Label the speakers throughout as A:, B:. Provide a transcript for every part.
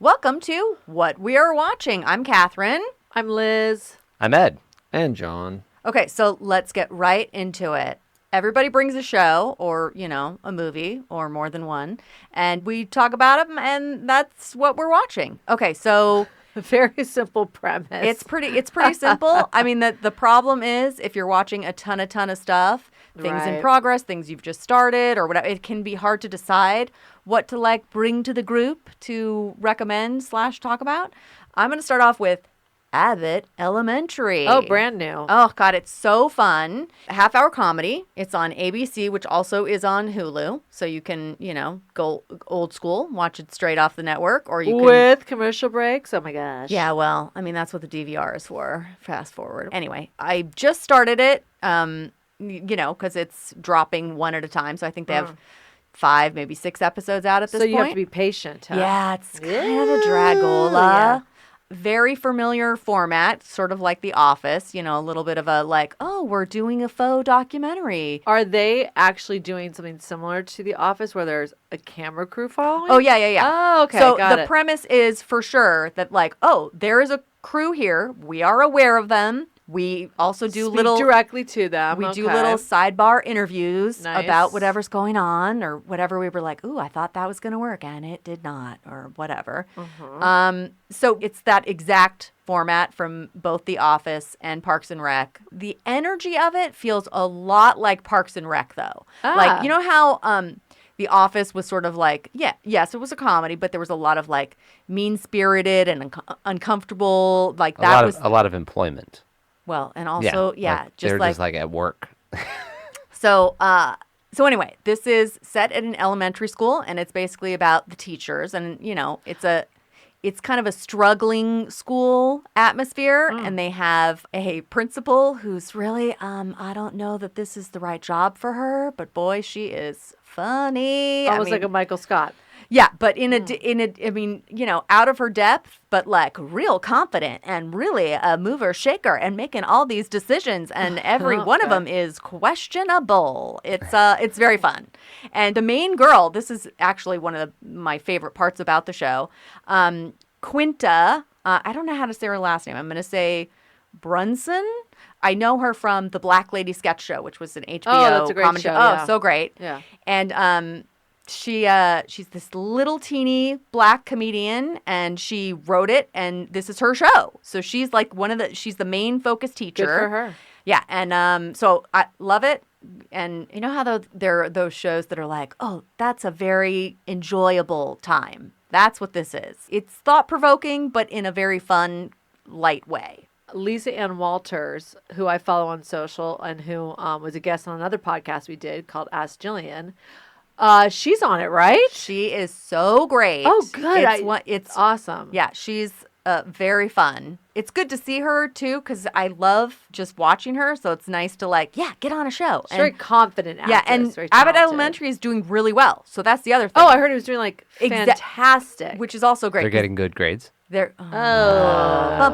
A: Welcome to What We Are Watching. I'm Catherine.
B: I'm Liz.
C: I'm Ed.
D: And John.
A: Okay, so let's get right into it. Everybody brings a show or, a movie or more than one, and we talk about them, and that's what we're watching. Okay, so
B: A very simple premise.
A: it's pretty simple. I mean, the problem is if you're watching a ton of stuff, things in
B: Right.
A: progress, things you've just started or whatever, it can be hard to decide what to bring to the group to recommend / talk about. I'm going to start off with Abbott Elementary.
B: Oh, brand new.
A: Oh, God, it's so fun. A half-hour comedy. It's on ABC, which also is on Hulu. So you can, go old school, watch it straight off the network, or you can...
B: With commercial breaks. Oh, my gosh.
A: Yeah, well, I mean, that's what the DVR is for. Fast forward. Anyway, I just started it, because it's dropping one at a time. So I think they have 5, maybe 6 episodes out at this
B: So
A: point.
B: you have to be patient, huh?
A: Yeah, it's kind of a dragola.
B: Yeah.
A: Very familiar format, sort of like The Office, a little bit of a we're doing a faux documentary.
B: Are they actually doing something similar to The Office where there's a camera crew following?
A: Oh, yeah.
B: Oh, okay.
A: So
B: got
A: the
B: it.
A: premise is for sure that there is a crew here. We are aware of them. We also do
B: Speak directly to them.
A: We do
B: Okay.
A: little sidebar interviews
B: Nice.
A: about whatever's going on or whatever we were like, ooh, I thought that was going to work and it did not or whatever. So it's that exact format from both The Office and Parks and Rec. The energy of it feels a lot like Parks and Rec though.
B: Ah.
A: You know how The Office was sort of yes, it was a comedy, but there was a lot of mean-spirited and uncomfortable.
C: A lot of employment.
A: Well, and also,
C: they're just at work.
A: So anyway, this is set at an elementary school, and it's basically about the teachers, and it's kind of a struggling school atmosphere, and they have a principal who's really, I don't know that this is the right job for her, but boy, she is funny.
B: Almost like a Michael Scott.
A: Yeah, but out of her depth, but real confident and really a mover shaker and making all these decisions, and every one of them is questionable. It's very fun. And the main girl, this is actually one of my favorite parts about the show, Quinta. I don't know how to say her last name. I'm going to say Brunson. I know her from the Black Lady Sketch Show, which was an HBO
B: that's a great
A: comedy
B: show,
A: Oh,
B: yeah.
A: so great.
B: Yeah.
A: And she's this little teeny black comedian, and she wrote it, and this is her show. So she's she's the main focus teacher.
B: Good for her.
A: Yeah, and so I love it. And you know how there are those shows that are oh, that's a very enjoyable time. That's what this is. It's thought-provoking, but in a very fun, light way.
B: Lisa Ann Walters, who I follow on social and who was a guest on another podcast we did called Ask Jillian. She's on it, right?
A: She is so great.
B: Oh, good.
A: It's
B: awesome.
A: Yeah, she's very fun. It's good to see her, too, because I love just watching her. So it's nice to, get on a show.
B: She's very confident actress.
A: Yeah, and
B: very
A: Abbott
B: talented.
A: Elementary is doing really well. So that's the other thing.
B: Oh, I heard he was doing, fantastic.
A: Which is also great.
C: They're getting good grades.
A: They're...
B: Yeah.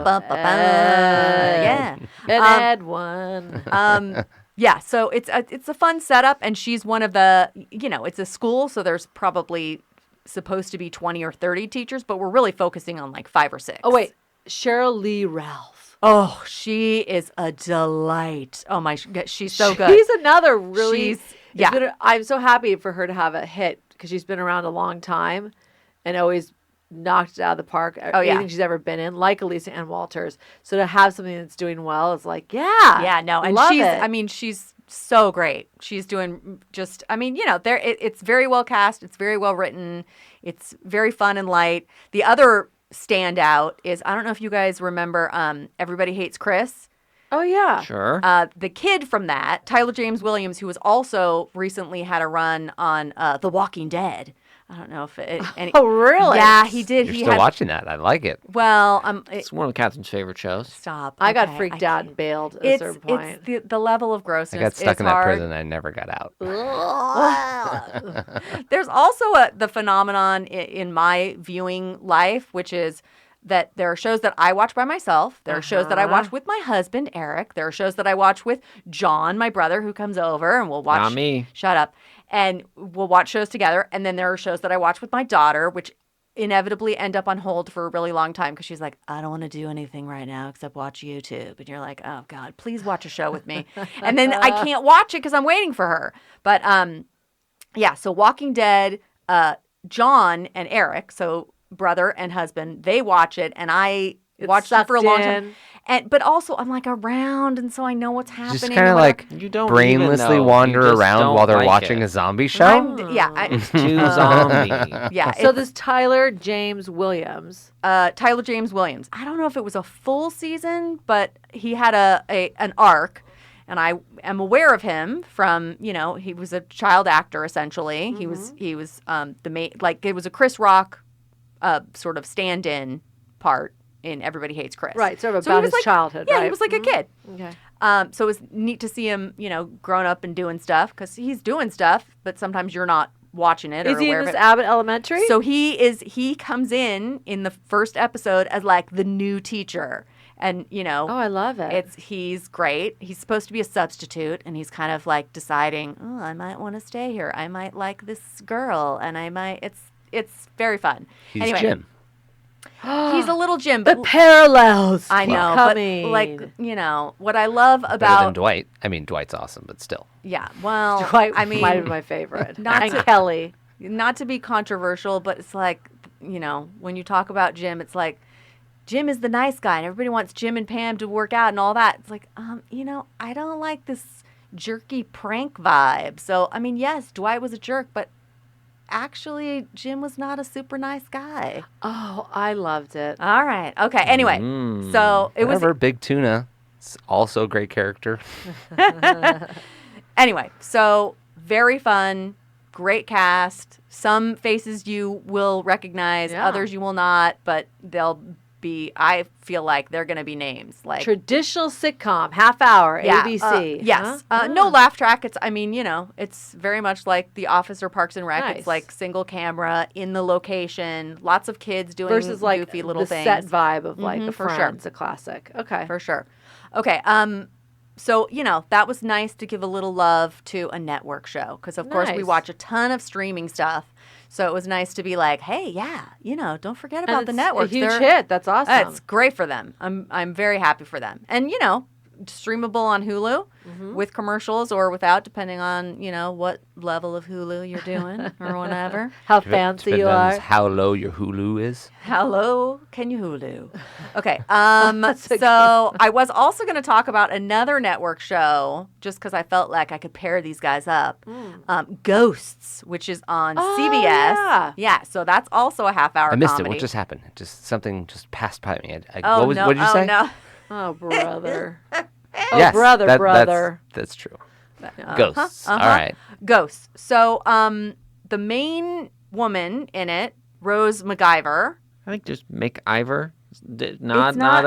A: Yeah.
B: And Ed won.
A: Yeah, so it's a fun setup, and she's one of the, it's a school, so there's probably supposed to be 20 or 30 teachers, but we're really focusing on 5 or 6.
B: Oh, wait. Cheryl Lee Ralph.
A: Oh, she is a delight. Oh, she's so good.
B: She's another really...
A: Yeah.
B: I'm so happy for her to have a hit because she's been around a long time and always knocked it out of the park. Anything she's ever been in, like Lisa Ann Walters. So to have something that's doing well is
A: yeah, no, and
B: love
A: she's,
B: it.
A: She's so great. She's doing just, it's very well cast. It's very well written. It's very fun and light. The other standout is, I don't know if you guys remember Everybody Hates Chris.
B: Oh, yeah.
D: Sure.
A: The kid from that, Tyler James Williams, who was also recently had a run on The Walking Dead. I don't know if it...
B: Oh, really?
A: Yeah, he did.
C: You're still watching that. I like it.
A: Well,
D: It's one of Catherine's favorite shows.
A: Stop.
B: I got
A: Okay,
B: freaked out and bailed at a certain point.
A: It's the level of grossness.
C: I got stuck
A: is
C: in that
A: hard.
C: prison. I never got out.
A: There's also the phenomenon in my viewing life, which is that there are shows that I watch by myself. There are shows that I watch with my husband, Eric. There are shows that I watch with John, my brother, who comes over and we'll watch.
D: Not me.
A: Shut up. And we'll watch shows together. And then there are shows that I watch with my daughter, which inevitably end up on hold for a really long time because she's like, I don't want to do anything right now except watch YouTube. And you're like, oh God, please watch a show with me. And then I can't watch it because I'm waiting for her. But yeah, so Walking Dead, John and Eric, so brother and husband, they watch it, and I watched it for a long time. But also, I'm like around, and so I know what's happening.
C: Just kind of like
D: You don't
C: brainlessly
D: even know.
C: wander
D: You just
C: around
D: don't
C: while they're
D: like
C: watching
D: it.
C: a zombie show.
D: It's too zombie.
A: Yeah.
B: So this Tyler James Williams.
A: Tyler James Williams. I don't know if it was a full season, but he had an arc, and I am aware of him from, he was a child actor essentially. Mm-hmm. He was the main, like it was a Chris Rock sort of stand-in part in Everybody Hates Chris.
B: Right, sort of about his childhood, right?
A: Yeah, he was like a kid.
B: Okay.
A: So it was neat to see him, grown up and doing stuff, because he's doing stuff, but sometimes you're not watching it or
B: Is he
A: aware
B: in
A: of
B: this
A: it.
B: Abbott Elementary?
A: So he comes in the first episode as like the new teacher. And,
B: Oh, I love it.
A: He's great. He's supposed to be a substitute, and he's kind of like deciding, oh, I might want to stay here. I might like this girl, and it's very fun.
C: He's
A: anyway,
C: Jim.
A: He's a little Jim,
B: the
A: but
B: parallels.
A: I know,
B: coming.
A: but like, what I love
C: Better
A: about
C: than Dwight. I mean, Dwight's awesome, but still.
A: Yeah, well,
B: Dwight
A: I mean,
B: might have been my favorite.
A: Not to-
B: Kelly.
A: Not to be controversial, but it's like, when you talk about Jim, it's like Jim is the nice guy, and everybody wants Jim and Pam to work out and all that. It's like, I don't like this jerky prank vibe. So, I mean, yes, Dwight was a jerk, but actually, Jim was not a super nice guy.
B: Oh, I loved it.
A: All right. Okay. Anyway, so it was.
C: Big Tuna. It's also a great character.
A: Anyway, so very fun, great cast. Some faces you will recognize, others you will not, but they'll be, I feel like they're going to be names. Like
B: traditional sitcom, half hour, ABC.
A: Yes.
B: Huh?
A: No laugh track. It's very much like The Office or Parks and Rec.
B: Nice.
A: It's like single camera in the location, lots of kids doing
B: versus like
A: goofy little
B: the
A: things.
B: set vibe of like the
A: for sure.
B: Friends, a classic. Okay.
A: For sure. Okay. So, that was nice to give a little love to a network show because, of course, we
B: Nice.
A: watch a ton of streaming stuff. So it was nice to be like, hey, don't forget about the networks.
B: A huge hit. That's awesome.
A: It's great for them. I'm very happy for them. And, streamable on Hulu with commercials or without, depending on, what level of Hulu you're doing or whatever.
B: How fancy you
C: Depends
B: are.
C: how low your Hulu is.
A: How low can you Hulu? Okay. So I was also going to talk about another network show just because I felt like I could pair these guys up. Ghosts, which is on CBS.
B: Yeah.
A: So that's also a half-hour
C: I missed
A: comedy.
C: it. What just happened?
A: Something
C: just passed by me.
A: Oh,
C: what
A: no.
C: did you say?
A: No.
B: Oh, brother.
C: Yes,
B: brother.
C: That's true. Ghosts. All right.
A: Ghosts. So the main woman in it, Rose MacGyver.
D: I think just MacIver.
A: not-
D: Not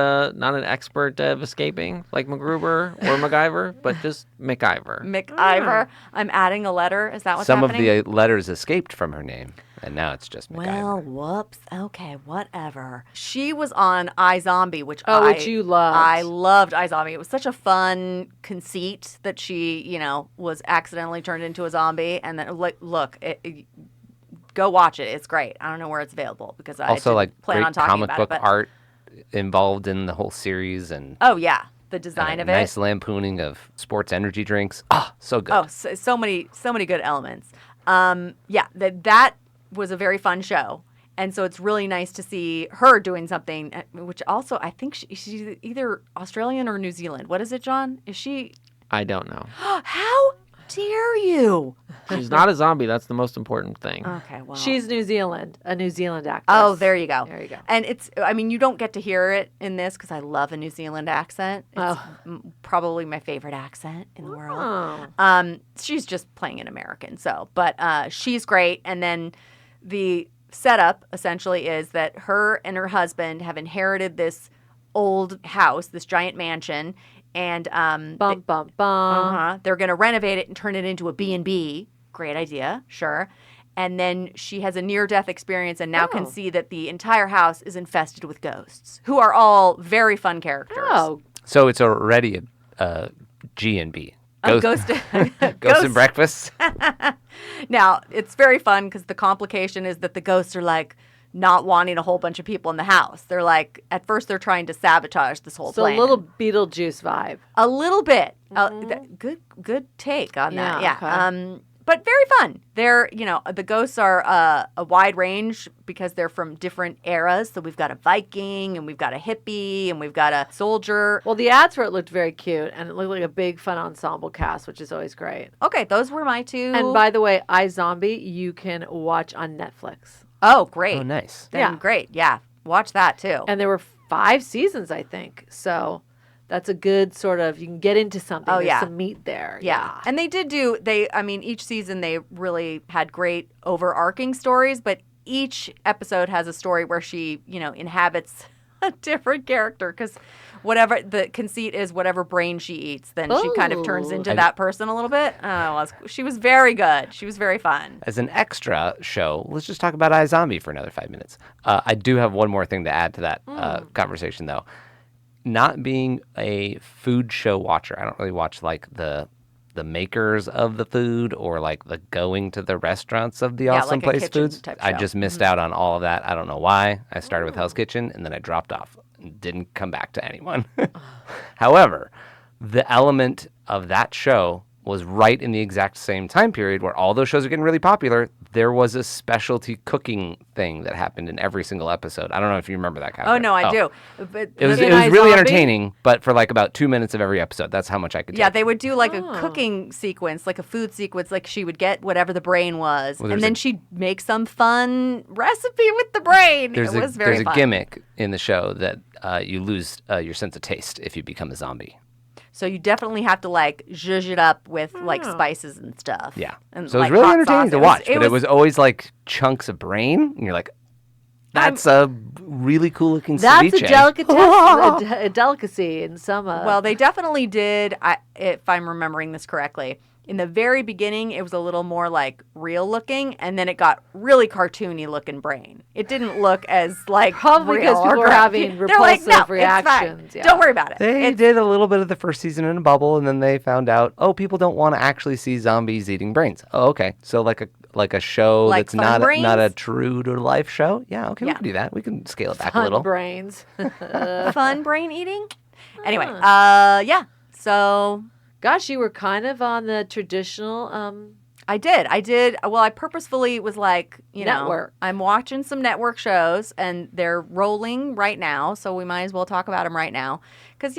D: an expert of escaping like MacGruber or MacGyver, but just MacIver.
A: MacIver. I'm adding a letter. Is that what's
C: Some
A: happening?
C: of the letters escaped from her name, and now it's just
A: Well,
C: MacGyver.
A: whoops. Okay, whatever. She was on iZombie, which
B: which you loved.
A: I loved iZombie. It was such a fun conceit that she, was accidentally turned into a zombie. And then, look, go watch it. It's great. I don't know where it's available because I
C: Also,
A: didn't
C: like
A: plan
C: great
A: on talking
C: comic
A: about
C: book
A: it. But,
C: art involved in the whole series, and
A: oh yeah, the design of it.
C: nice lampooning of sports energy drinks. So good.
A: Oh, so many good elements. That was a very fun show. And so it's really nice to see her doing something, which also I think she's either Australian or New Zealand. What is it, John? Is she?
D: I don't know.
A: How dare you?
D: She's not a zombie. That's the most important thing.
A: Okay, well.
B: She's New Zealand, a New Zealand actress.
A: Oh, there you go.
B: There you go.
A: And you don't get to hear it in this because I love a New Zealand accent. It's probably my favorite accent in the world.
B: Oh.
A: She's just playing an American, but she's great. And then the setup essentially is that her and her husband have inherited this old house, this giant mansion, and
B: Bum, bum, bum.
A: they're going to renovate it and turn it into a B&B. Great idea, sure. And then she has a near-death experience and now can see that the entire house is infested with ghosts, who are all very fun characters.
B: Oh,
C: So it's already a G&B.
A: Ghost
C: Ghost and breakfast.
A: Now, it's very fun because the complication is that the ghosts are like not wanting a whole bunch of people in the house. They're like, at first they're trying to sabotage this whole plan.
B: So a little Beetlejuice vibe.
A: A little bit. Good take on that. Yeah.
B: Okay.
A: But very fun. They're, the ghosts are a wide range because they're from different eras. So we've got a Viking, and we've got a hippie, and we've got a soldier.
B: Well, the ads for it looked very cute, and it looked like a big fun ensemble cast, which is always great.
A: Okay, those were my two.
B: And by the way, iZombie, you can watch on Netflix.
A: Oh, great.
C: Oh, nice.
A: Then great. Yeah, watch that too.
B: And there were 5 seasons, I think. So that's a good sort of, you can get into something.
A: Oh,
B: There's some meat there.
A: Yeah. And they did each season they really had great overarching stories, but each episode has a story where she, inhabits a different character because whatever the conceit is, whatever brain she eats, then she kind of turns into that person a little bit. She was very good. She was very fun.
C: As an extra show, let's just talk about iZombie for another 5 minutes. I do have one more thing to add to that conversation, though. Not being a food show watcher, I don't really watch like the makers of the food or like the going to the restaurants of the awesome
A: like
C: place foods. I just missed out on all of that. I don't know why. I started with Hell's Kitchen and then I dropped off and didn't come back to anyone. However, the element of that show was right in the exact same time period where all those shows are getting really popular. There was a specialty cooking thing that happened in every single episode. I don't know if you remember that, Catherine.
A: Oh, no, I do. But
C: it was really entertaining, but for like about 2 minutes of every episode. That's how much I could take.
A: Yeah, they would do like a cooking sequence, like a food sequence. Like she would get whatever the brain was, and then she'd make some fun recipe with the brain. It was very fun.
C: There's a gimmick in the show that you lose your sense of taste if you become a zombie.
A: So you definitely have to like zhuzh it up with like spices and stuff.
C: Yeah.
A: And,
C: so
A: like,
C: it was really
A: hot
C: entertaining
A: sauce.
C: to watch, but it was always like chunks of brain, and you're like, that's a really cool looking ceviche.
B: That's a delicatessen, a delicacy in some.
A: Well, they definitely did. If I'm remembering this correctly, in the very beginning, it was a little more like real looking, and then it got really cartoony looking brain. It didn't look as like
B: probably
A: real
B: because people were having repulsive reactions.
A: Yeah. Don't worry about it.
C: They did a little bit of the first season in a bubble, and then they found out, people don't want to actually see zombies eating brains. Oh, okay. So like a show
A: like
C: that's not
A: brains?
C: a true to life show. Yeah, okay, we can do that. We can scale it back
B: fun
C: a little.
B: Brains.
A: Fun brain eating. Anyway, So.
B: Gosh, you were kind of on the traditional.
A: I did. Well, I purposefully was like,
B: network.
A: I'm watching some network shows, and they're rolling right now, so we might as well talk about them right now. Because,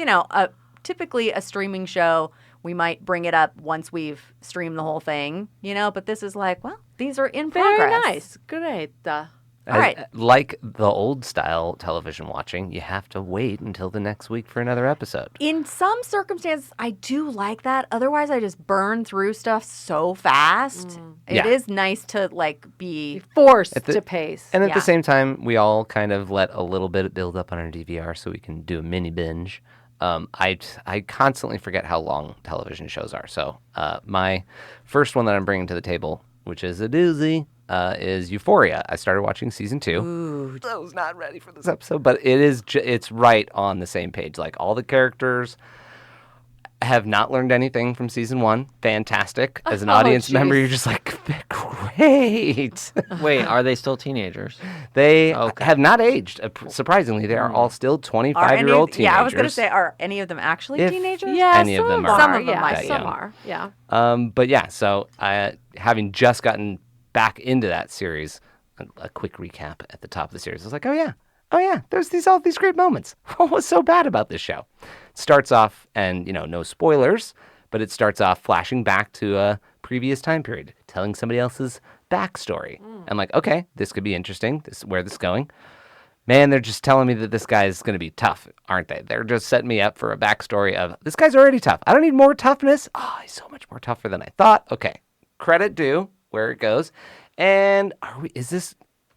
A: typically a streaming show, we might bring it up once we've streamed the whole thing, but this is like, well, these are in progress.
B: Very nice. Great.
A: All right.
C: Like the old style television watching, you have to wait until the next week for another episode.
A: In some circumstances, I do like that. Otherwise, I just burn through stuff so fast. It is nice to be
B: forced to pace.
C: And at the same time, we all kind of let a little bit build up on our DVR so we can do a mini binge. I constantly forget how long television shows are. So my first one that I'm bringing to the table, which is a doozy, is Euphoria. I started watching season 2.
A: Ooh.
C: I was not ready for this episode, but it's right on the same page. Like all the characters have not learned anything from season 1. Fantastic. As an audience member, you're just like, great.
D: Wait, are they still teenagers?
C: They have not aged. Surprisingly, they are all still 25-year-old teenagers.
A: Yeah, I was going to say, are any of them actually teenagers?
B: Yeah,
C: any of them are.
A: Some of them might be.
B: Some are. Yeah.
C: But yeah, so having just gotten back into that series, a quick recap at the top of the series. I was like, oh yeah, there's all these great moments. What was so bad about this show? It starts off, and no spoilers, but it starts off flashing back to a previous time period, telling somebody else's backstory. I'm like, okay, this could be interesting. Where this is going. Man, they're just telling me that this guy is going to be tough, aren't they? They're just setting me up for a backstory of, this guy's already tough. I don't need more toughness. Oh, he's so much more tougher than I thought. Okay, credit due. Where it goes. And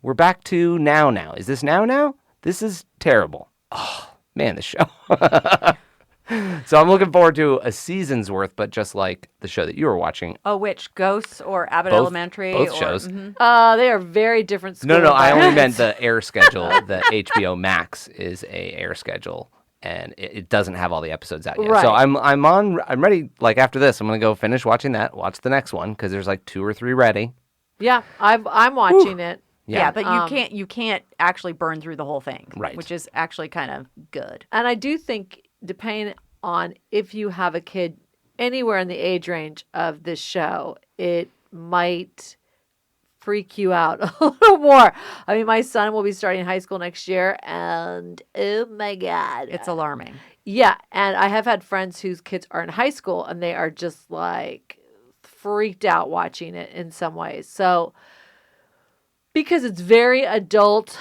C: we're back to now. Is this now? This is terrible. Oh, man, this show. So I'm looking forward to a season's worth, but just like the show that you were watching.
A: Oh, which? Ghosts or Abbott Elementary?
C: Both shows.
B: They are very different.
C: No, I only meant the air schedule. The HBO Max is a air schedule. And it doesn't have all the episodes out yet.
B: Right.
C: So I'm ready. Like after this, I'm going to go finish watching that, watch the next one, because there's like 2 or 3 ready.
B: Yeah, I'm watching it.
A: Yeah, but you can't actually burn through the whole thing,
C: Right.
A: which is actually kind of good.
B: And I do think, depending on if you have a kid anywhere in the age range of this show, it might freak you out a little more. I mean, my son will be starting high school next year, and oh my God.
A: It's alarming.
B: Yeah, and I have had friends whose kids are in high school, and they are just like freaked out watching it in some ways. So, because it's very adult,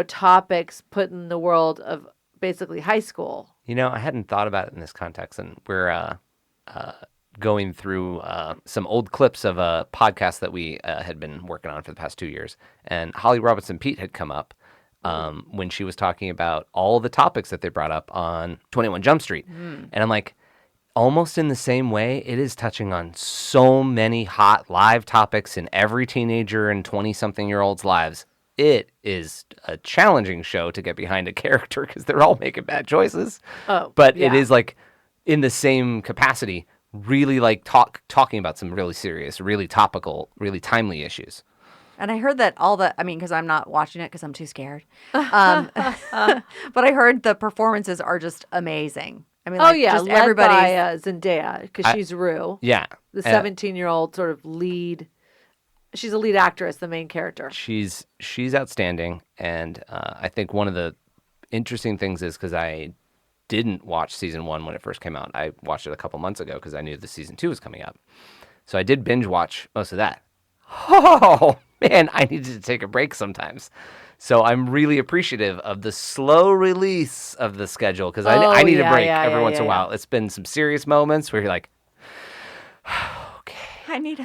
B: topics put in the world of basically high school.
C: I hadn't thought about it in this context, and we're going through some old clips of a podcast that we had been working on for the past 2 years, and Holly Robinson Peete had come up when she was talking about all the topics that they brought up on 21 Jump Street. And I'm like, almost in the same way, it is touching on so many hot live topics in every teenager and 20-something-year-olds' lives. It is a challenging show to get behind a character because they're all making bad choices. But it is like, in the same capacity, really like talking about some really serious, really topical, really timely issues.
A: And I heard that because I'm not watching it because I'm too scared. But I heard the performances are just amazing. I mean, just
B: led
A: everybody.
B: by Zendaya, because she's Rue.
C: Yeah.
B: The 17-year-old sort of lead. She's a lead actress, the main character.
C: She's outstanding. And I think one of the interesting things is because I didn't watch season 1 when it first came out. I watched it a couple months ago because I knew the season 2 was coming up. So I did binge watch most of that. Oh, man, I needed to take a break sometimes. So I'm really appreciative of the slow release of the schedule because I need a break every once in a while. It's been some serious moments where you're like, okay.
A: I need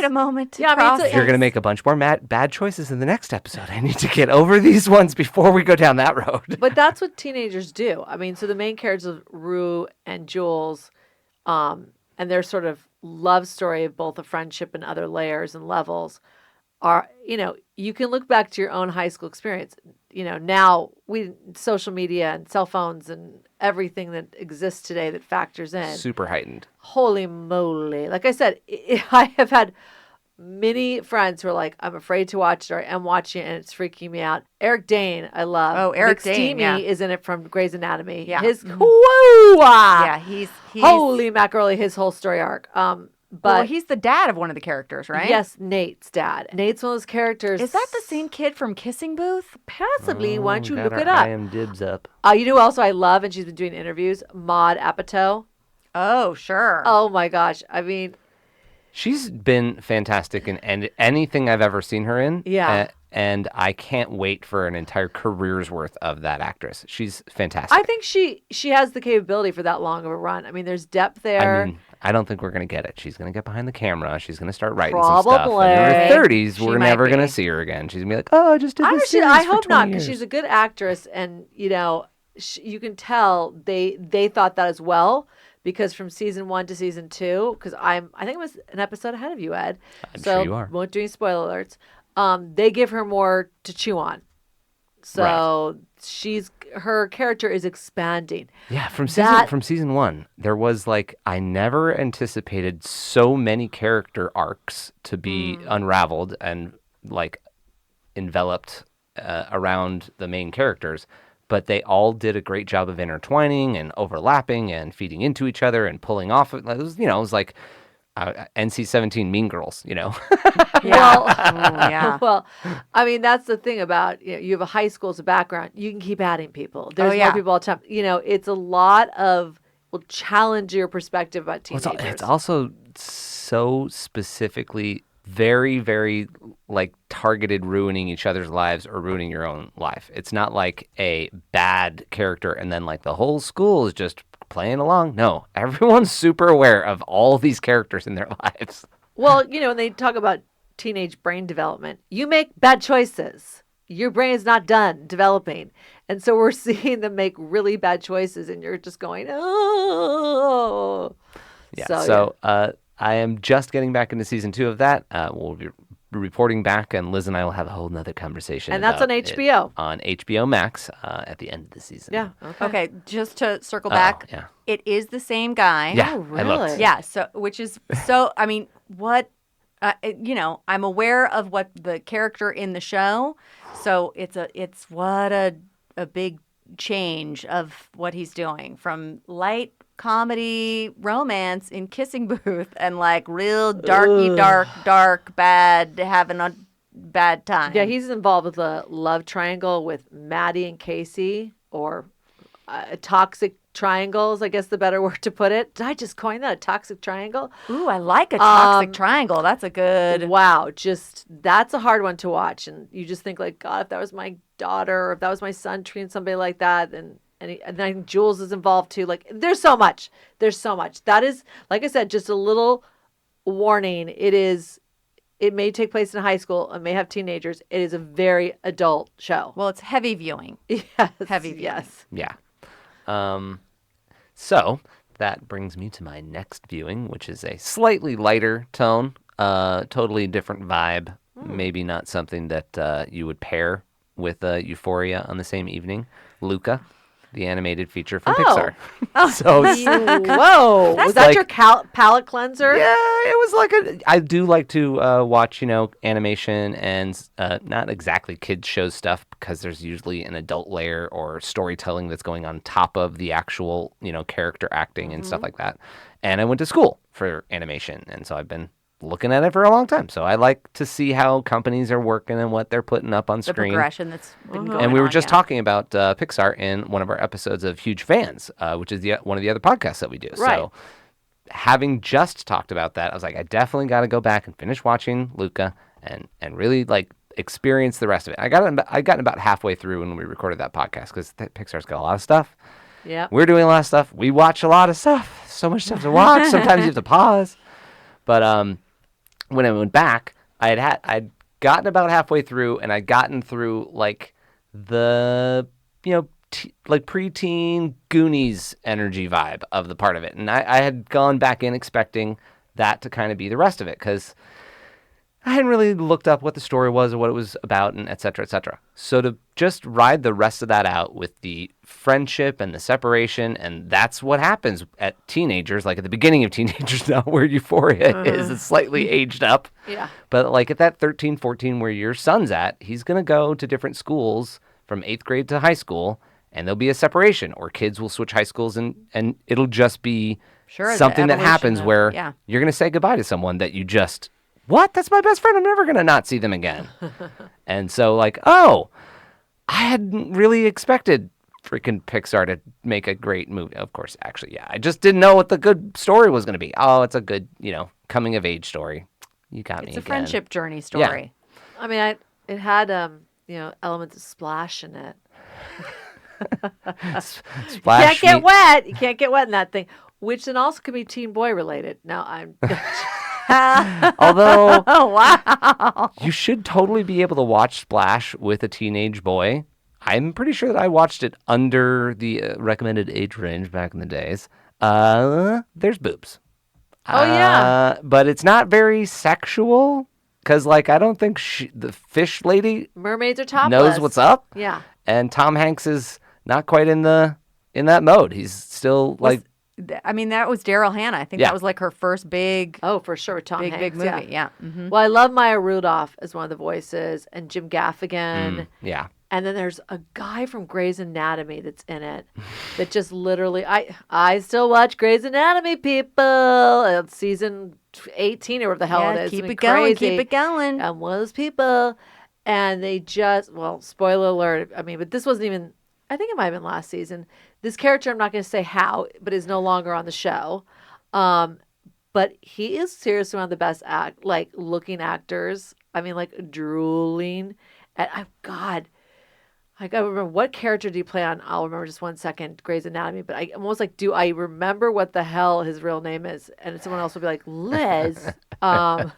A: a moment to
B: Yeah, I mean,
A: process.
C: If you're going to make a bunch more bad choices in the next episode, I need to get over these ones before we go down that road.
B: But that's what teenagers do. I mean, so the main characters of Rue and Jules, and their sort of love story of both a friendship and other layers and levels are, you can look back to your own high school experience. Now social media and cell phones and everything that exists today that factors in.
C: Super heightened.
B: Holy moly. Like I said, I have had many friends who are like, I'm afraid to watch it, or I'm watching it and it's freaking me out. Eric Dane, I love.
A: Oh, Eric
B: Nick
A: Dane,
B: Steamy is in it from Grey's Anatomy.
A: Yeah.
B: His whoa!
A: Yeah, he's
B: Holy mackerel, his whole story arc. But
A: he's the dad of one of the characters, right?
B: Yes, Nate's dad. Nate's one of those characters.
A: Is that the same kid from Kissing Booth?
B: Possibly. Why don't you
C: Got
B: look
C: our
B: it up?
C: IMDibs up.
B: You know who also I love, and she's been doing interviews? Maud Apatow.
A: Oh, sure.
B: Oh my gosh. I mean,
C: She's been fantastic in anything I've ever seen her in.
B: Yeah.
C: And I can't wait for an entire career's worth of that actress. She's fantastic.
B: I think she has the capability for that long of a run. I mean, there's depth there.
C: I mean, I don't think we're going to get it. She's going to get behind the camera. She's going to start writing
B: Probably.
C: some stuff. And in her 30s,
A: She
C: we're
A: might
C: never going to
A: be.
C: see her again. She's going to be like, oh, I just did this series
B: I
C: for
B: hope
C: 20
B: not, because
C: years.
B: she's a good actress, and you can tell they thought that as well. Because from season 1 to season 2, because I think it was an episode ahead of you, Ed.
C: I'm
B: so
C: sure you are.
B: Won't do any spoiler alerts. They give her more to chew on. So her character is expanding.
C: Yeah, from season 1, there was I never anticipated so many character arcs to be unraveled and enveloped around the main characters, but they all did a great job of intertwining and overlapping and feeding into each other and pulling off. It was like NC-17 Mean Girls,
A: Yeah.
B: Well, well, I mean, that's the thing about, you have a high school as a background. You can keep adding people. There's more people all the time. It's a lot of, challenge your perspective about teenagers.
C: It's also so specifically very, very targeted ruining each other's lives or ruining your own life. It's not like a bad character and then the whole school is just playing along. No, everyone's super aware of all these characters in their lives.
B: Well, when they talk about teenage brain development, you make bad choices. Your brain is not done developing. And so we're seeing them make really bad choices, and you're just going, oh.
C: Yeah. So I am just getting back into season 2 of that. We'll be reporting back, and Liz and I will have a whole nother conversation.
B: And that's on HBO.
C: On HBO Max at the end of the season.
B: Yeah.
A: Okay, just to circle back, it is the same guy.
C: Yeah,
B: Oh,
C: I looked.
B: really?
A: Yeah, so I mean, what I'm aware of what the character in the show, so it's what a big change of what he's doing from light comedy romance in Kissing Booth and like real darky dark bad having a bad time.
B: Yeah, he's involved with a love triangle with Maddie and Casey, or toxic triangles, I guess the better word to put it. Did I just coin that, a toxic triangle?
A: Ooh, I like a toxic triangle. That's a good.
B: Wow, that's a hard one to watch, and you just think like, God, if that was my daughter, or if that was my son treating somebody like that, and I think Jules is involved too. Like, there's so much. That is, like I said, just a little warning. It may take place in high school. It may have teenagers. It is a very adult show.
A: Well, it's heavy viewing.
B: Yes.
A: Heavy viewing.
B: Yes.
C: Yeah. So that brings me to my next viewing, which is a slightly lighter tone, totally different vibe. Maybe not something that you would pair with Euphoria on the same evening. Luca, the animated feature from Pixar. So
B: whoa, was that your palate cleanser?
C: Yeah, it was like I do like to watch, animation and not exactly kids show stuff, because there's usually an adult layer or storytelling that's going on top of the actual, character acting and stuff like that. And I went to school for animation, and so I've been looking at it for a long time. So I like to see how companies are working and what they're putting up on screen.
A: The progression that's been going on.
C: And we were just talking about Pixar in one of our episodes of Huge Fans, which is one of the other podcasts that we do.
B: Right.
C: So having just talked about that, I was like, I definitely got to go back and finish watching Luca and really like experience the rest of it. I gotten about halfway through when we recorded that podcast, because Pixar's got a lot of stuff.
B: Yeah.
C: We're doing a lot of stuff. We watch a lot of stuff. So much stuff to watch. Sometimes you have to pause. But when I went back, I'd gotten about halfway through, and I'd gotten through like the like preteen Goonies energy vibe of the part of it, and I had gone back in expecting that to kind of be the rest of it, because I hadn't really looked up what the story was or what it was about, and et cetera, et cetera. So to just ride the rest of that out with the friendship and the separation, and that's what happens at teenagers, like at the beginning of teenagers now, where Euphoria is slightly aged up.
B: Yeah.
C: But like at that 13, 14 where your son's at, he's going to go to different schools from 8th grade to high school, and there'll be a separation, or kids will switch high schools, and it'll just be something that happens where you're going to say goodbye to someone that you just... What? That's my best friend. I'm never going to not see them again. And so like, I hadn't really expected freaking Pixar to make a great movie. Of course, actually, yeah. I just didn't know what the good story was going to be. Oh, it's a good, coming of age story. You got me again.
A: It's a friendship journey story.
B: Yeah. I mean, it had, elements of Splash in it.
C: Splash.
B: You can't get wet in that thing, which then also could be teen boy related. Now I'm...
C: Although,
A: wow,
C: you should totally be able to watch Splash with a teenage boy. I'm pretty sure that I watched it under the recommended age range back in the days. There's boobs.
B: Oh, yeah.
C: But it's not very sexual, because, like, I don't think the fish lady
B: mermaids are topless.
C: knows what's up.
B: Yeah.
C: And Tom Hanks is not quite in that mode. He's still, like...
A: I mean, that was Daryl Hannah. I think that was like her first big...
B: Oh, for sure. Tom Hanks.
A: Big movie, yeah. Mm-hmm.
B: Well, I love Maya Rudolph as one of the voices, and Jim Gaffigan.
C: Yeah.
B: And then there's a guy from Grey's Anatomy that's in it that just literally... I still watch Grey's Anatomy, people. It's season 18 or whatever the hell it is.
A: Keep it going, keep it going.
B: And one of those people. And they just... Well, spoiler alert. I mean, but this wasn't even... I think it might have been last season. This character, I'm not going to say how, but is no longer on the show. But he is seriously one of the best looking actors. I mean, like drooling. And God, I remember, what character did he play on? I'll remember just 1 second, Grey's Anatomy. But I'm almost like, do I remember what the hell his real name is? And someone else will be like, Liz. But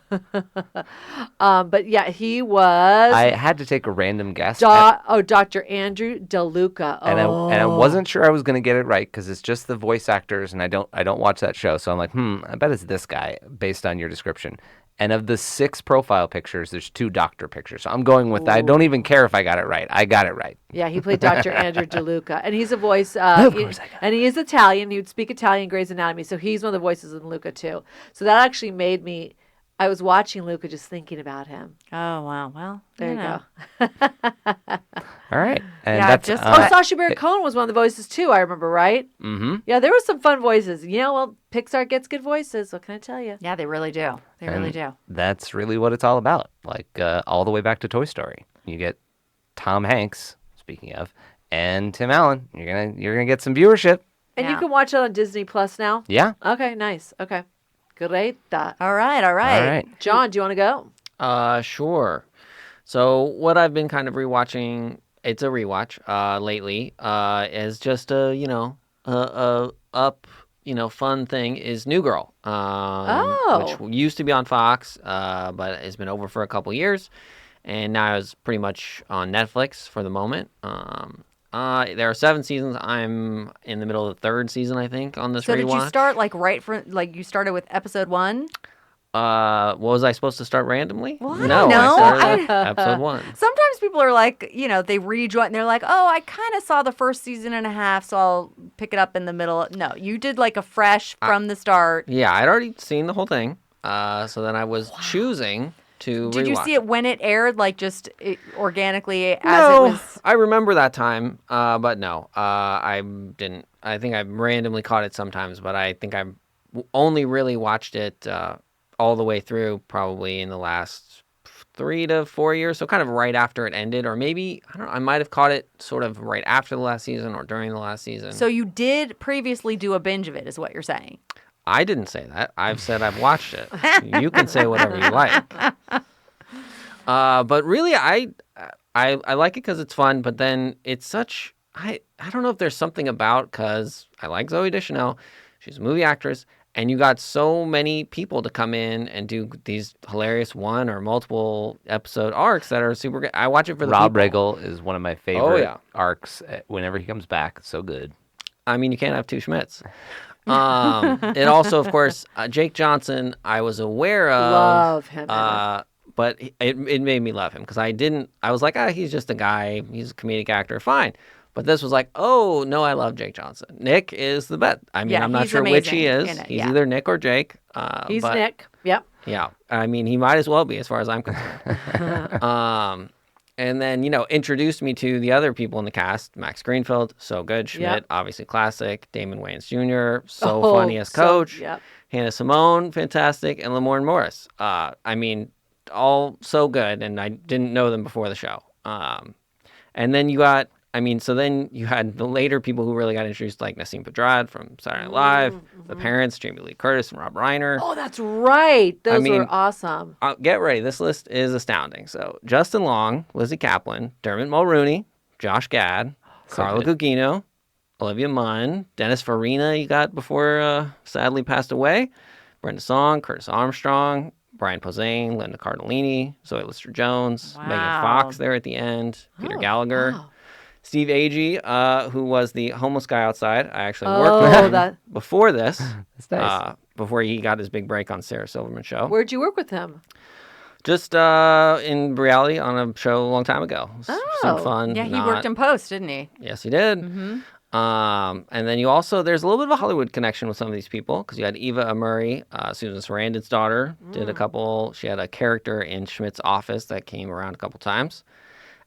B: yeah, he was.
C: I had to take a random guess.
B: Dr. Andrew DeLuca.
C: And I wasn't sure I was going to get it right, because it's just the voice actors, and I don't watch that show. So I'm like, I bet it's this guy based on your description. And of the 6 profile pictures, there's 2 doctor pictures. So I'm going with that. I don't even care if I got it right. I got it right.
B: Yeah, he played Dr. Andrew DeLuca. And he's a voice.
C: Of course I got it.
B: And he is Italian. He would speak Italian in Grey's Anatomy. So he's one of the voices in Luca, too. So that actually made me I was watching Luca just thinking about him.
A: Oh, wow. Well,
B: There you
A: know.
B: go.
C: All right. And
A: Yeah,
C: that's
A: just-
B: Oh, Sacha Baron Cohen was one of the voices too, I remember, right?
C: mm-hmm.
B: Yeah, there were some fun voices. Well, Pixar gets good voices. What can I tell you?
A: Yeah, they really do. They really do.
C: That's really what it's all about. Like all the way back to Toy Story. You get Tom Hanks, speaking of, and Tim Allen. You're gonna get some viewership.
B: And
A: Yeah.
B: you can watch it on Disney Plus now.
C: Yeah.
B: Okay, nice. Okay. Great.
A: All right.
C: All right.
B: John, do you want to go?
D: Sure. So what I've been kind of rewatching, it's a rewatch lately, is just a fun thing is New Girl, which used to be on Fox, but has been over for a couple years, and now is pretty much on Netflix for the moment. There are 7 seasons. I'm in the middle of the 3rd season, I think, on this
A: So
D: rewatch.
A: did you start you started with episode 1?
D: Was I supposed to start randomly?
A: Well, I
D: no,
A: don't know.
D: I started at episode 1.
A: Sometimes people are like, they rejoin and they're like, oh, I kind of saw the first season and a half, so I'll pick it up in the middle. No, you did like a fresh from the start.
D: Yeah, I'd already seen the whole thing. So then I was choosing to
A: Did you
D: rewatch
A: see it when it aired, like just organically as
D: No,
A: it was?
D: I remember that time, but no, I didn't. I think I randomly caught it sometimes, but I think I only really watched it all the way through probably in the last 3 to 4 years, so kind of right after it ended, or maybe, I don't know, I might have caught it sort of right after the last season or during the last season.
A: So you did previously do a binge of it, is what you're saying?
D: I didn't say that. I've said I've watched it. You can say whatever you like. But really, I like it because it's fun. But then it's such I don't know if there's something about, because I like Zooey Deschanel. She's a movie actress, and you got so many people to come in and do these hilarious 1 or multiple episode arcs that are super good. I watch it for the
C: Rob
D: people.
C: Riggle is one of my favorite
D: yeah.
C: arcs. Whenever he comes back, it's so good.
D: I mean, you can't have 2 Schmitz. And also, of course, Jake Johnson, I was aware of.
B: Love him.
D: But it made me love him because I was like, he's just a guy. He's a comedic actor. Fine. But this was like, oh, no, I love Jake Johnson. Nick is the best. I mean,
A: Yeah,
D: I'm not
A: he's
D: sure which he is.
A: amazing in it,
D: He's
A: yeah.
D: either Nick or Jake.
B: He's
D: but,
B: Nick. Yep.
D: Yeah. I mean, he might as well be as far as I'm concerned. And then, introduced me to the other people in the cast. Max Greenfield, so good. Schmidt,
B: Yep.
D: obviously classic. Damon Wayans Jr., so funny as Coach.
B: Yep.
D: Hannah Simone, fantastic. And Lamorne Morris. I mean, all so good. And I didn't know them before the show. And then then you had the later people who really got introduced, like Nassim Pedrad from Saturday Night Live, the parents, Jamie Lee Curtis and Rob Reiner.
B: Oh, that's right. Those were awesome.
D: Get ready. This list is astounding. So Justin Long, Lizzie Kaplan, Dermot Mulrooney, Josh Gad, Carla Gugino, Olivia Munn, Dennis Farina you got before sadly passed away, Brenda Song, Curtis Armstrong, Brian Posehn, Linda Cardellini, Zoe Lister-Jones, Megan Fox there at the end, Peter Gallagher.
B: Wow.
D: Steve Agee, who was the homeless guy outside. I actually worked with him before this.
C: That's nice.
D: Before he got his big break on Sarah Silverman's show.
B: Where'd you work with him?
D: Just in reality on a show a long time ago. Some fun.
A: Yeah, he worked in post, didn't he?
D: Yes, he did.
A: Mm-hmm.
D: And then there's a little bit of a Hollywood connection with some of these people because you had Eva Amuri, Susan Sarandon's daughter, did a couple. She had a character in Schmidt's Office that came around a couple times.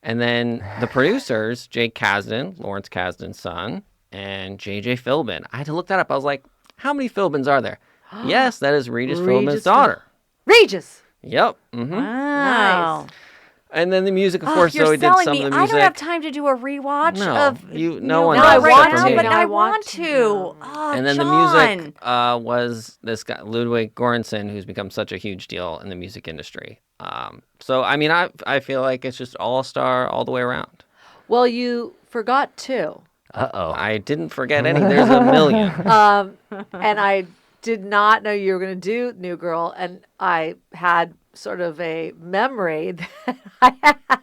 D: And then the producers, Jake Kasdan, Lawrence Kasdan's son, and J.J. Philbin. I had to look that up. I was like, how many Philbins are there? Yes, that is Regis Philbin's daughter.
B: Regis.
D: Yep. Mm-hmm.
A: Wow.
B: Nice.
D: And then the music, of course,
A: you're
D: Zoe did
A: selling
D: some
A: me.
D: of the
A: I
D: music.
A: don't have time to do a rewatch
D: No,
A: of
D: no one
A: New
D: does
A: Girl right
D: except for
A: now,
D: me.
A: but I
B: I
A: want
B: want
A: to.
B: to.
A: Oh,
D: And then
A: John.
D: the music was this guy, Ludwig Göransson, who's become such a huge deal in the music industry. So, I mean, I feel like it's just all-star all the way around.
B: Well, you forgot two.
C: Uh-oh.
D: I didn't forget any. There's a million.
B: And I did not know you were going to do New Girl. And I had sort of a memory that I had.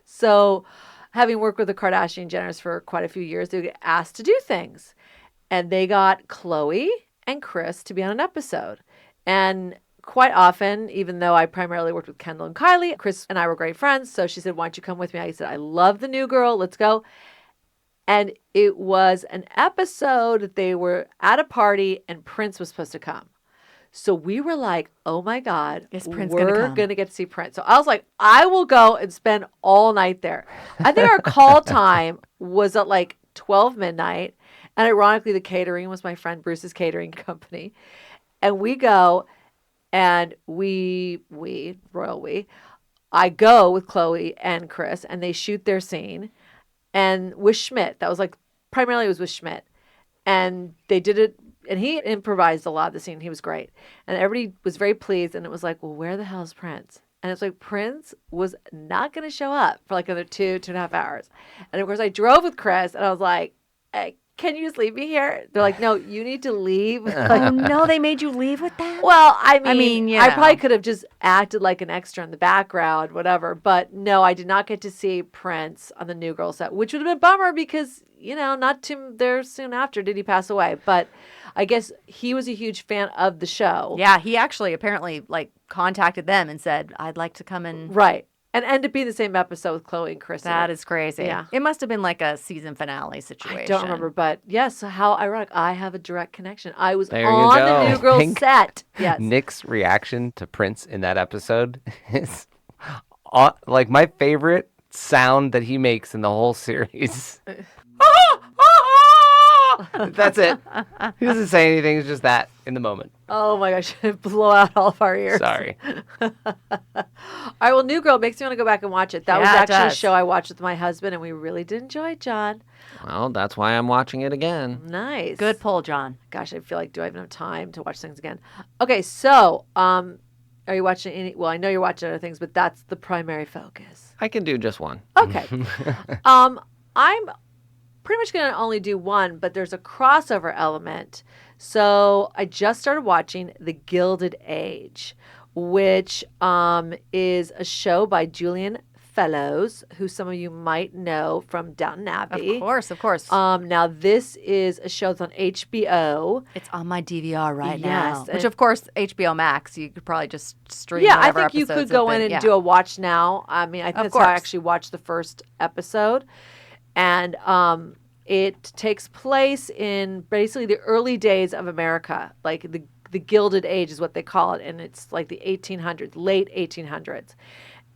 B: So having worked with the Kardashian Jenners for quite a few years, they get asked to do things. And they got Khloe and Kris to be on an episode. And quite often, even though I primarily worked with Kendall and Kylie, Kris and I were great friends. So she said, why don't you come with me? I said, I love the New Girl. Let's go. And it was an episode that they were at a party and Prince was supposed to come. So we were like, oh my God,
A: Is Prince gonna
B: we're
A: come?
B: going to get to see Prince. So I was like,
A: Is Prince gonna
B: we're
A: come?
B: going to get to see Prince. So I was like, I will go and spend all night there. I think our call time was at like 12 midnight. And ironically, the catering was my friend Bruce's catering company. And we go and I go with Chloe and Chris and they shoot their scene. And with Schmidt, that was like, primarily it was with Schmidt. And they did it, and he improvised a lot of the scene. He was great. And everybody was very pleased. And it was like, well, where the hell is Prince? And it's like, Prince was not going to show up for like another 2.5 hours. And of course, I drove with Chris, and I was like, hey, can you just leave me here? They're like, no, you need to leave.
A: Oh, no, they made you leave with that?
B: Well, I mean,
A: you
B: I
A: know.
B: probably could have just acted like an extra in the background, whatever. But no, I did not get to see Prince on the New Girl set, which would have been a bummer because, not too there soon after did he pass away. But I guess he was a huge fan of the show.
A: Yeah, he actually apparently contacted them and said, I'd like to come and...
B: Right. And end up being the same episode with Chloe and Chris.
A: That is crazy.
B: Yeah.
A: It must have been like a season finale situation.
B: I don't remember, but yes, how ironic. I have a direct connection. I was
D: There you
B: on
D: go.
B: the New Girl
C: Think-
B: set. Yes.
C: Nick's reaction to Prince in that episode is like my favorite sound that he makes in the whole series. That's it. He doesn't say anything. It's just that in the moment.
B: Oh my gosh, blow out all of our ears.
C: Sorry.
B: All right, well, New Girl makes me want to go back and watch it. That was
A: Yeah, it
B: actually a
A: does.
B: show I watched with my husband, and we really did enjoy it, John.
D: Well, that's why I'm watching it again.
B: Nice.
A: Good pull, John.
B: Gosh, I feel like, do I even have time to watch things again? Okay, so, are you watching any? Well, I know you're watching other things, but that's the primary focus.
D: I can do just one.
B: Okay. I'm pretty much going to only do one, but there's a crossover element. So I just started watching The Gilded Age, which is a show by Julian Fellows, who some of you might know from Downton Abbey.
A: Of course.
B: Now, this is a show that's on HBO.
A: It's on my DVR right
B: Yes,
A: now.
B: and-
A: Which, of course, HBO Max, you could probably just stream
B: Yeah, I
A: whatever
B: think you could
A: episodes
B: go
A: have
B: in
A: been-
B: and
A: yeah.
B: do a watch now. I mean, I think
A: Of
B: that's how I
A: course.
B: actually watched the first episode. And it takes place in basically the early days of America, like the Gilded Age is what they call it. And it's like the 1800s, late 1800s.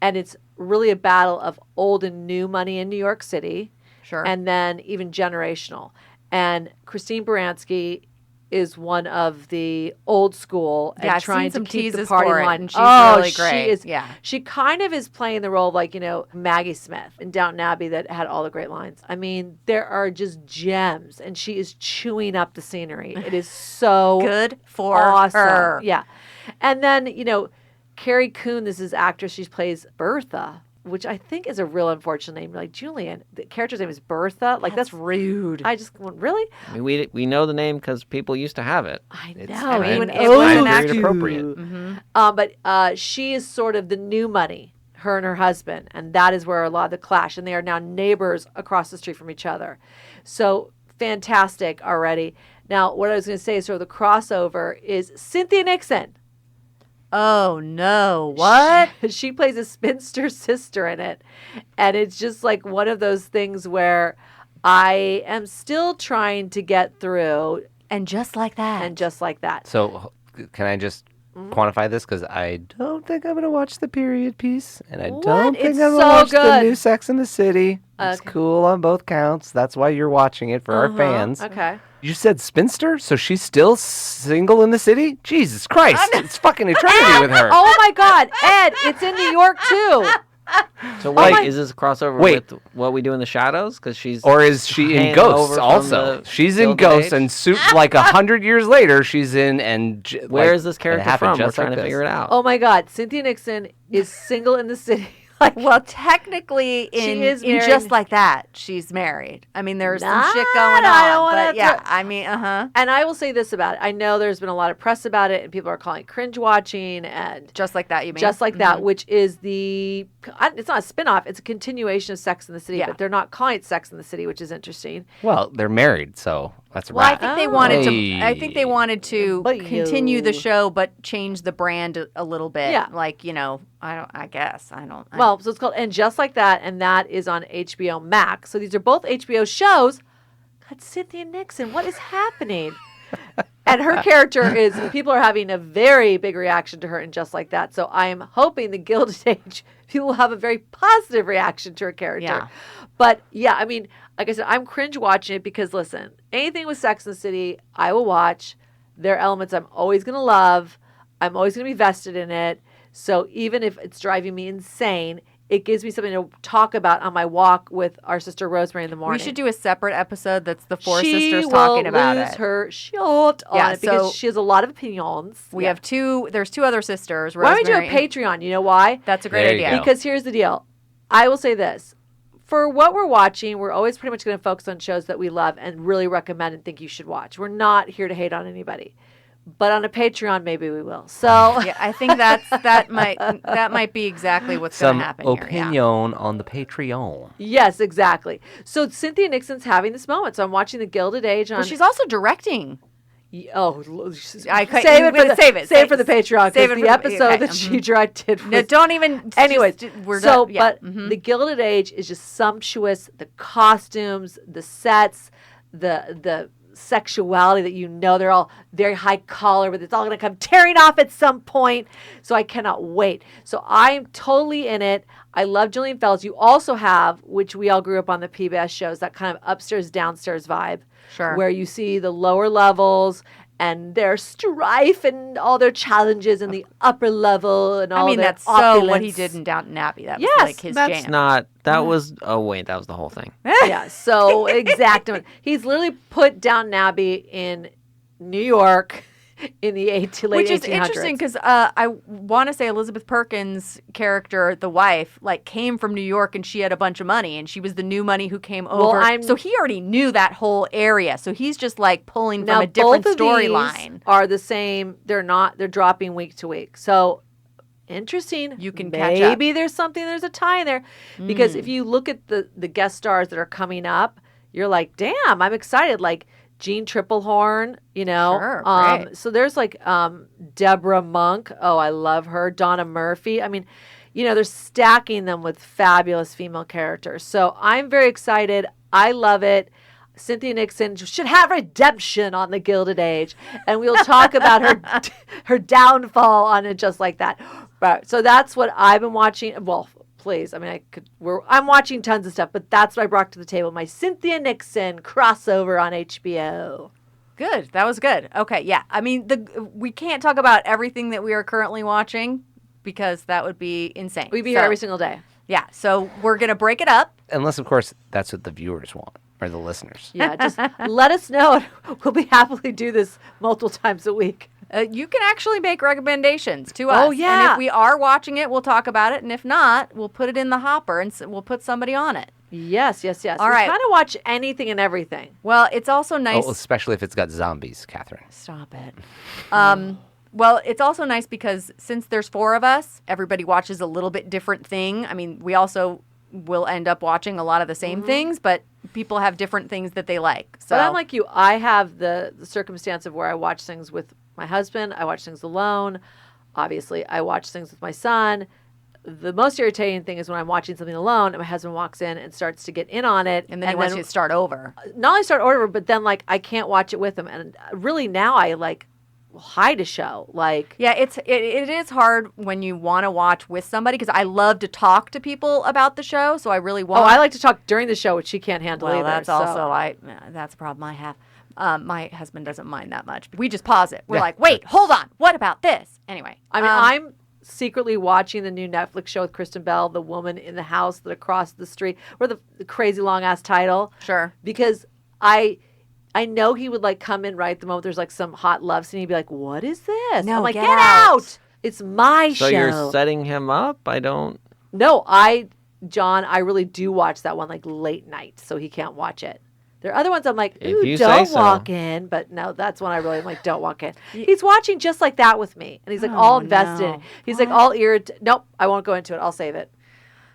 B: And it's really a battle of old and new money in New York City.
A: Sure.
B: And then even generational. And Christine Baranski is one of the old school and
A: Yeah, I've
B: trying
A: seen some
B: to keep the
A: teases
B: party
A: for it,
B: line.
A: and she's really great.
B: She is.
A: Yeah.
B: She kind of is playing the role of like, Maggie Smith in Downton Abbey that had all the great lines. I mean, there are just gems, and she is chewing up the scenery. It is so
A: Good for
B: awesome.
A: her.
B: Yeah. And then, Carrie Coon, this is actress. She plays Bertha, which I think is a real unfortunate name. Like Julian, the character's name is Bertha. Like that's
A: rude.
B: I just went, really?
D: I mean, we know the name because people used to have it.
B: I know.
C: It's-
A: I mean,
B: It's
A: it was
B: so
A: an
D: very
A: act-
D: appropriate.
A: Mm-hmm.
B: But she is sort of the new money, her and her husband, and that is where a lot of the clash. And they are now neighbors across the street from each other. So fantastic already. Now, what I was going to say is sort of the crossover is Cynthia Nixon.
A: Oh, no. What?
B: She plays a spinster sister in it. And it's just like one of those things where I am still trying to get through.
A: And just like that.
B: And just like that.
C: So can I just
B: Mm-hmm.
C: quantify this? Because I don't think I'm going to watch the period piece. And I
B: What?
C: don't think
B: It's
C: I'm going to
B: so
C: watch the
B: good.
C: new Sex in the City. It's
B: Okay.
C: cool on both counts. That's why you're watching it for our
B: Uh-huh.
C: fans.
B: Okay.
C: You said spinster? So she's still single in the city? Jesus Christ. It's fucking eternity with her.
B: Oh my God. Ed, it's in New York too.
D: So wait,
B: my-
D: is this a crossover
C: Wait.
D: with What We Do in the Shadows? Because she's
C: Or is she in
D: hanging
C: Ghosts
D: over from
C: also?
D: the
C: She's in
D: Gilded
C: Ghosts
D: Age?
C: and like 100 years later, she's in and
D: Where
C: like,
D: is this
C: it
D: character
C: happened
D: from? We're
C: just
D: trying
C: like
D: to
C: this.
D: figure it out.
B: Oh my God. Cynthia Nixon is single in the city. Like,
A: Well, technically, in
B: is
A: in
B: married.
A: just like that, she's married. I mean, there's some shit
B: Not,
A: going on.
B: I don't wanna
A: but yeah,
B: throw-
A: I mean,
B: and I will say this about it. I know there's been a lot of press about it, and people are calling it cringe watching and
A: just like that. You mean
B: just like that, which is it's not a spinoff. It's a continuation of Sex in the City,
A: Yeah.
B: but they're not calling it Sex in the City, which is interesting.
C: Well, they're married, so that's a
A: Well, I
C: wrap.
A: think they wanted to.
C: Hey.
A: I think they wanted to
B: But
A: continue the
B: you-
A: show, but change the brand a little bit.
B: Yeah.
A: Like I guess I don't.
B: Well, so it's called And Just Like That, and that is on HBO Max. So these are both HBO shows. God, Cynthia Nixon, what is happening? And her character is, people are having a very big reaction to her and Just Like That. So I am hoping the Gilded Age, people will have a very positive reaction to her character.
A: Yeah.
B: But yeah, I mean, like I said, I'm cringe watching it because listen, anything with Sex and the City, I will watch. There are elements I'm always going to love. I'm always going to be vested in it. So even if it's driving me insane, it gives me something to talk about on my walk with our sister Rosemary in the morning.
A: We should do a separate episode that's the four sisters talking about
B: She will lose
A: it.
B: her shit on it because
A: so
B: she has a lot of opinions.
A: We have there's two other sisters.
B: Why don't we do a
A: Rosemary
B: Patreon? You know why?
A: That's a great
C: There you
A: idea.
C: go.
B: Because here's the deal. I will say this. For what we're watching, we're always pretty much going to focus on shows that we love and really recommend and think you should watch. We're not here to hate on anybody. But on a Patreon, maybe we will. So
A: Yeah, I think that might be exactly what's going
C: Some
A: to happen here.
C: opinion
A: Yeah.
C: on the Patreon.
B: yes, exactly. So Cynthia Nixon's having this moment. So I'm watching the Gilded Age on.
A: Well, she's also directing.
B: Save it for the Patreon.
A: Save
B: Because
A: it
B: the
A: for
B: episode that she directed was
A: No, don't even.
B: Anyways,
A: we're
B: so
A: done. Yeah.
B: but the Gilded Age is just sumptuous. The costumes, the sets, the sexuality that they're all very high collar, but it's all going to come tearing off at some point. So I cannot wait. So I'm totally in it. I love Jillian Fells. You also have, which we all grew up on the PBS shows, that kind of upstairs downstairs vibe,
A: Sure.
B: where you see the lower levels and their strife and all their challenges in the upper level and all
A: I mean,
B: their
A: that's so what he
B: opulence.
A: did in Downton Abbey. That was
B: Yes,
A: like his
D: That's
A: jam.
D: not. That was. Oh wait, that was the whole thing.
B: Yeah, so exact. He's literally put Downton Abbey in New York in the late 1800s.
A: Which is interesting because I want to say Elizabeth Perkins' character, the wife, like came from New York and she had a bunch of money and she was the new money who came over. So he already knew that whole area. So he's just like pulling from a different
B: both of these
A: storyline.
B: are the same. They're dropping week to week. So interesting.
A: You can catch up.
B: Maybe there's a tie in there. Because if you look at the guest stars that are coming up, you're like, damn, I'm excited. Like Jean Triplehorn,
A: Sure, great.
B: So there's like Deborah Monk. Oh, I love her. Donna Murphy. I mean, they're stacking them with fabulous female characters. So I'm very excited. I love it. Cynthia Nixon should have redemption on the Gilded Age, and we'll talk about her downfall on it Just Like That. Right. So that's what I've been watching. Well, please. I mean, I'm watching tons of stuff, but that's what I brought to the table. My Cynthia Nixon crossover on HBO.
A: Good. That was good. Okay. Yeah. I mean, we can't talk about everything that we are currently watching because that would be insane.
B: We'd be here every single day.
A: Yeah. So we're going to break it up.
C: Unless, of course, that's what the viewers want, or the listeners.
B: Yeah, just let us know. We'll be happily do this multiple times a week.
A: You can actually make recommendations to us.
B: Oh, yeah.
A: And if we are watching it, we'll talk about it. And if not, we'll put it in the hopper and we'll put somebody on it.
B: Yes.
A: All right.
B: We kind of watch anything and everything.
A: Well, it's also nice.
C: Oh, especially if it's got zombies, Catherine.
A: Stop it. Well, it's also nice because since there's four of us, everybody watches a little bit different thing. I mean, we also will end up watching a lot of the same things, but people have different things that they like. So
B: But unlike you, I have the circumstance of where I watch things with my husband. I watch things alone. Obviously, I watch things with my son. The most irritating thing is when I'm watching something alone and my husband walks in and starts to get in on it.
A: and then he wants you to start over.
B: Not only start over, but then like I can't watch it with him. And really now I like hide a show. Like
A: Yeah, it is hard when you want to watch with somebody because I love to talk to people about the show, so I really want.
B: I like to talk during the show, which she can't handle
A: Well,
B: either.
A: that's also that's a problem I have. My husband doesn't mind that much. We just pause it. We're like, wait, hold on. What about this? Anyway,
B: I mean, I'm secretly watching the new Netflix show with Kristen Bell, The Woman in the House That Across the Street, or the crazy long ass title.
A: Sure.
B: Because I know he would like come in right at the moment there's like some hot love scene. He'd be like, "What is this?"
A: No,
B: I'm like,
A: get
B: "Get
A: out."
B: out! It's my show."
D: So you're setting him up? I don't.
B: No, John, I really do watch that one like late night, so he can't watch it. There are other ones I'm like,
D: If
B: ooh,
D: you say
B: don't
D: so.
B: walk in. But no, that's one I really am like, don't walk in. He's watching Just Like That with me. And he's like all invested in it. He's like all irritated. Nope, I won't go into it. I'll save it.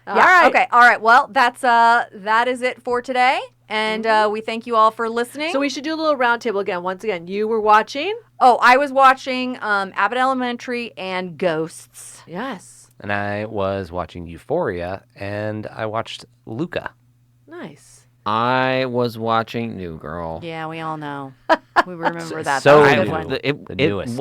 A: Yeah.
B: All right.
A: Okay. All right. Well, that is it for today, and we thank you all for listening.
B: So we should do a little roundtable again. Once again, you were watching?
A: Oh, I was watching Abbott Elementary and Ghosts.
B: Yes.
C: And I was watching Euphoria, and I watched Luca.
B: Nice.
D: I was watching New Girl.
A: Yeah, we all know. We remember that.
C: So
A: That was a good
C: new.
A: one.
C: The newest.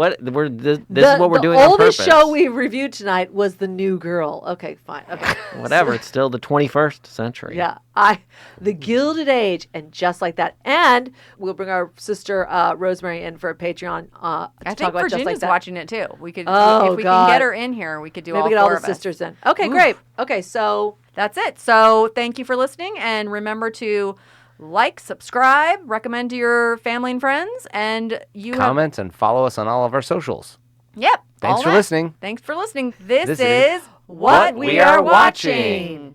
D: This is what we're doing
B: The
D: on
B: oldest
D: purpose.
B: show we reviewed tonight was The New Girl. Okay, fine. Okay.
D: Whatever. It's still the 21st century.
B: Yeah, the Gilded Age, and just like that. And we'll bring our sister Rosemary in for a Patreon. To
A: I
B: talk
A: think
B: about just like
A: Virginia's
B: that.
A: watching it too. We could,
B: Oh,
A: if we
B: God.
A: can get her in here, we could do
B: Maybe
A: all
B: get all
A: four
B: the
A: of us.
B: sisters in. Okay, great. Okay, so
A: That's it. So thank you for listening, and remember to like, subscribe, recommend to your family and friends, and you
C: Comment and follow us on all of our socials.
A: Yep.
C: Thanks
A: all
C: for
A: that.
C: listening.
A: Thanks for listening. This
C: This
A: is
C: is What We Are Watching.